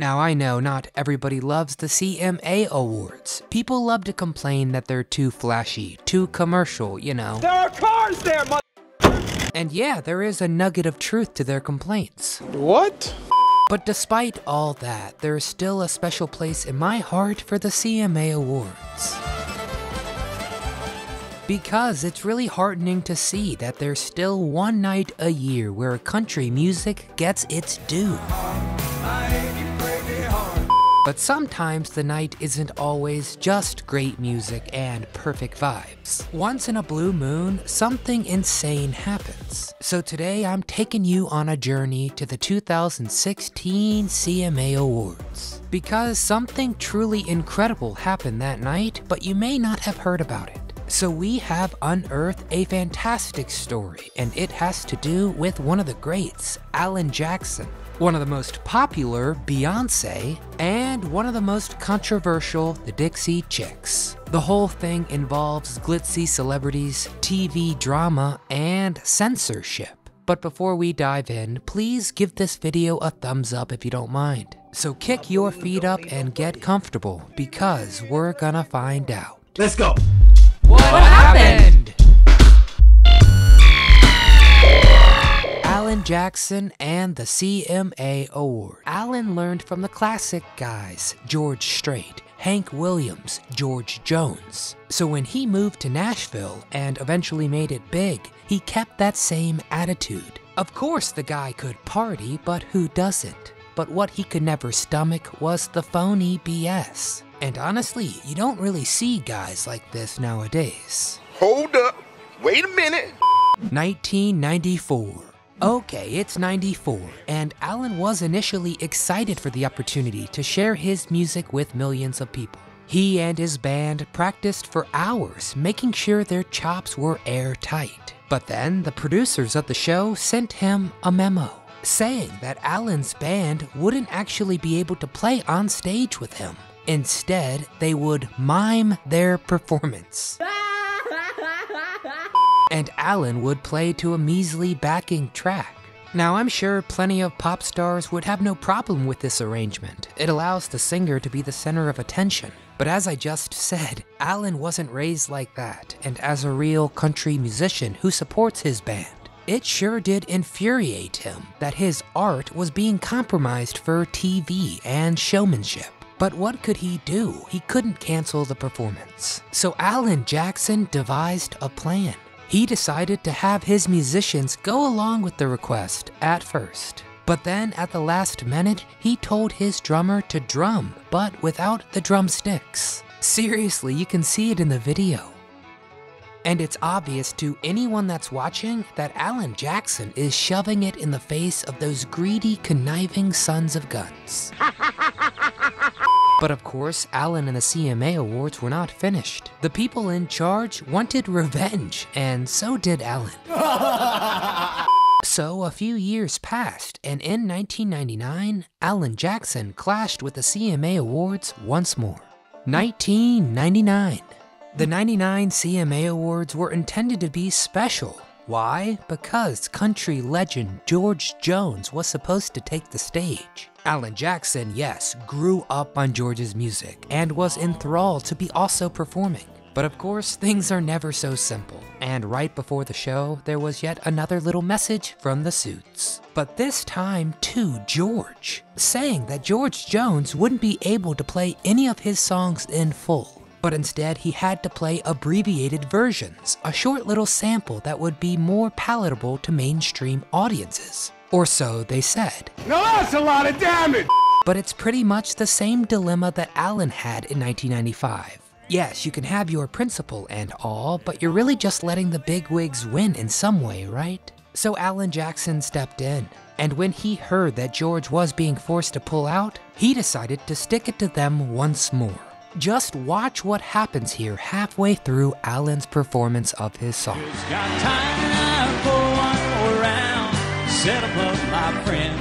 Now I know not everybody loves the CMA Awards. People love to complain that they're too flashy, too commercial, you know. There are cars there, And yeah, there is a nugget of truth to their complaints. What? But despite all that, there is still a special place in my heart for the CMA Awards. Because it's really heartening to see that there's still one night a year where country music gets its due. But sometimes the night isn't always just great music and perfect vibes. Once in a blue moon, something insane happens. So today I'm taking you on a journey to the 2016 CMA Awards. Because something truly incredible happened that night, but you may not have heard about it. So we have unearthed a fantastic story, and it has to do with one of the greats, Alan Jackson, one of the most popular, BEYONCE, and one of the most controversial, the Dixie Chicks. The whole thing involves glitzy celebrities, TV drama, and censorship. But before we dive in, please give this video a thumbs up if you don't mind. So kick your feet up and get comfortable, because we're gonna find out. Let's go. What happened? Alan Jackson and the CMA Award. Alan learned from the classic guys, George Strait, Hank Williams, George Jones. So when he moved to Nashville and eventually made it big, he kept that same attitude. Of course the guy could party, but who doesn't? But what he could never stomach was the phony BS. And honestly, you don't really see guys like this nowadays. Hold up. Wait a minute. 1994. Okay, it's 94, and Alan was initially excited for the opportunity to share his music with millions of people. He and his band practiced for hours, making sure their chops were airtight. But then the producers of the show sent him a memo, saying that Alan's band wouldn't actually be able to play on stage with him. Instead, they would mime their performance. And Alan would play to a measly backing track. Now I'm sure plenty of pop stars would have no problem with this arrangement. It allows the singer to be the center of attention. But as I just said, Alan wasn't raised like that, and as a real country musician who supports his band, it sure did infuriate him that his art was being compromised for TV and showmanship. But what could he do? He couldn't cancel the performance. So Alan Jackson devised a plan. He decided to have his musicians go along with the request at first. But then at the last minute, he told his drummer to drum, but without the drumsticks. Seriously, you can see it in the video. And it's obvious to anyone that's watching that Alan Jackson is shoving it in the face of those greedy, conniving sons of guns. But of course, Alan and the CMA Awards were not finished. The people in charge wanted revenge, and so did Alan. So a few years passed, and in 1999, Alan Jackson clashed with the CMA Awards once more. 1999. The 99 CMA Awards were intended to be special. Why? Because country legend George Jones was supposed to take the stage. Alan Jackson, yes, grew up on George's music and was enthralled to be also performing. But of course, things are never so simple. And right before the show, there was yet another little message from the suits. But this time to George, saying that George Jones wouldn't be able to play any of his songs in full. But instead, he had to play abbreviated versions, a short little sample that would be more palatable to mainstream audiences. Or so they said. Now that's a lot of damage! But it's pretty much the same dilemma that Alan had in 1995. Yes, you can have your principle and all, but you're really just letting the bigwigs win in some way, right? So Alan Jackson stepped in, and when he heard that George was being forced to pull out, he decided to stick it to them once more. Just watch what happens here halfway through Alan's performance of his song. Got time for one more round, set up my friend.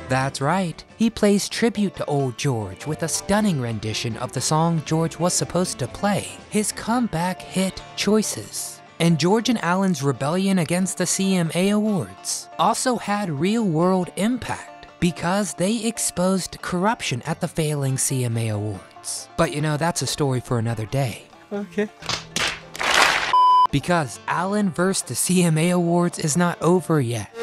That's right, he plays tribute to old George with a stunning rendition of the song George was supposed to play, his comeback hit Choices. And George and Alan's rebellion against the CMA Awards also had real-world impact, because they exposed corruption at the failing CMA Awards. But you know, that's a story for another day. Okay. Because Alan vs. the CMA Awards is not over yet.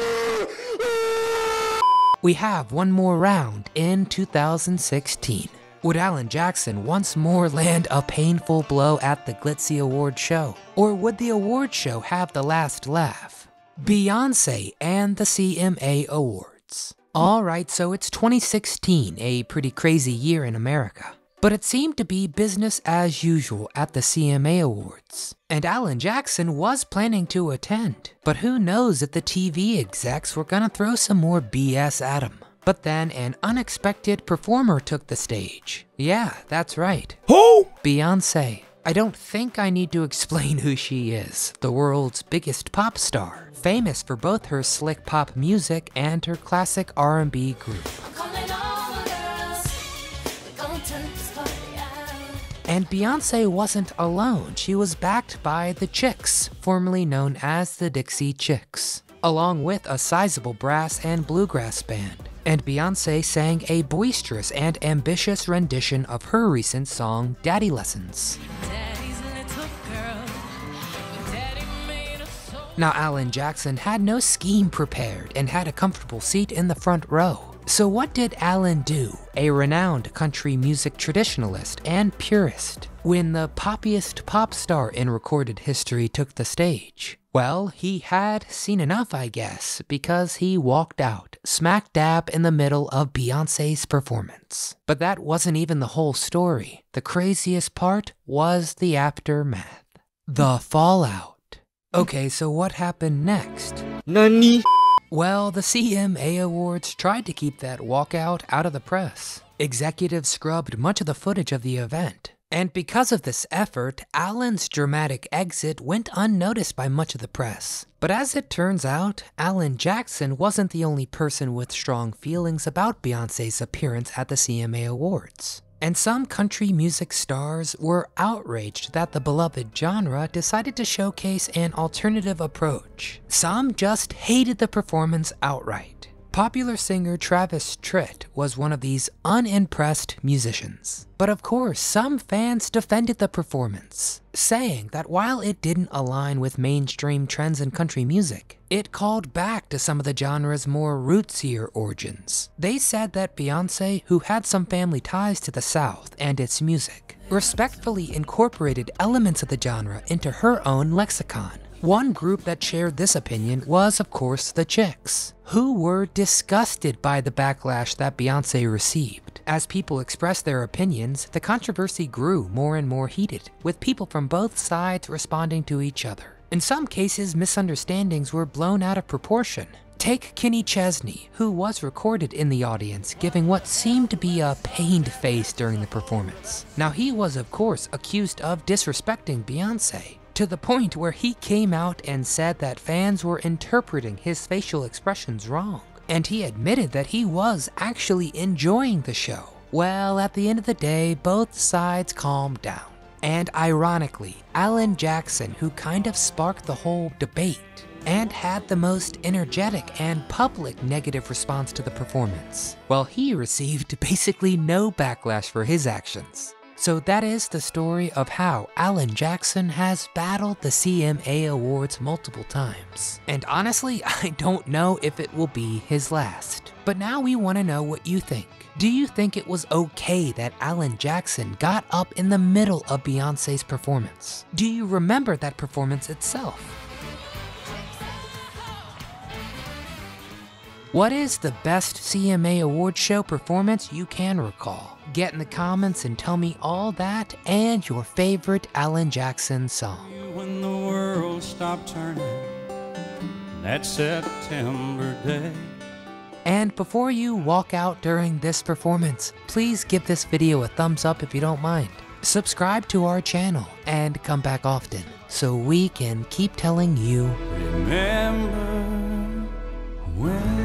We have one more round in 2016. Would Alan Jackson once more land a painful blow at the glitzy award show? Or would the award show have the last laugh? Beyonce and the CMA Awards. Alright, so it's 2016, a pretty crazy year in America. But it seemed to be business as usual at the CMA Awards. And Alan Jackson was planning to attend. But who knows if the TV execs were gonna throw some more BS at him. But then an unexpected performer took the stage. Yeah, that's right. Who? Beyonce. I don't think I need to explain who she is. The world's biggest pop star. Famous for both her slick pop music and her classic R&B group. And Beyonce wasn't alone. She was backed by the Chicks, formerly known as the Dixie Chicks, along with a sizable brass and bluegrass band. And Beyonce sang a boisterous and ambitious rendition of her recent song, Daddy Lessons. Now, Alan Jackson had no scheme prepared and had a comfortable seat in the front row. So what did Alan do, a renowned country music traditionalist and purist, when the poppiest pop star in recorded history took the stage? Well, he had seen enough, I guess, because he walked out, smack dab in the middle of Beyonce's performance. But that wasn't even the whole story. The craziest part was the aftermath. The fallout. Okay, so what happened next? Nani? Well, the CMA Awards tried to keep that walkout out of the press. Executives scrubbed much of the footage of the event. And because of this effort, Alan's dramatic exit went unnoticed by much of the press. But as it turns out, Alan Jackson wasn't the only person with strong feelings about Beyonce's appearance at the CMA Awards. And some country music stars were outraged that the beloved genre decided to showcase an alternative approach. Some just hated the performance outright. Popular singer Travis Tritt was one of these unimpressed musicians. But of course, some fans defended the performance, saying that while it didn't align with mainstream trends in country music, it called back to some of the genre's more rootsier origins. They said that Beyonce, who had some family ties to the South and its music, respectfully incorporated elements of the genre into her own lexicon. One group that shared this opinion was, of course, the Chicks, who were disgusted by the backlash that Beyonce received. As people expressed their opinions, the controversy grew more and more heated, with people from both sides responding to each other. In some cases, misunderstandings were blown out of proportion. Take Kenny Chesney, who was recorded in the audience giving what seemed to be a pained face during the performance. Now, he was, of course, accused of disrespecting Beyonce, to the point where he came out and said that fans were interpreting his facial expressions wrong. And he admitted that he was actually enjoying the show. Well, at the end of the day, both sides calmed down. And ironically, Alan Jackson, who kind of sparked the whole debate and had the most energetic and public negative response to the performance, well, he received basically no backlash for his actions. So that is the story of how Alan Jackson has battled the CMA Awards multiple times. And honestly, I don't know if it will be his last. But now we want to know what you think. Do you think it was okay that Alan Jackson got up in the middle of Beyonce's performance? Do you remember that performance itself? What is the best CMA Award show performance you can recall? Get in the comments and tell me all that and your favorite Alan Jackson song. When the world stopped turning that September day. And before you walk out during this performance, please give this video a thumbs up if you don't mind. Subscribe to our channel and come back often so we can keep telling you. Remember when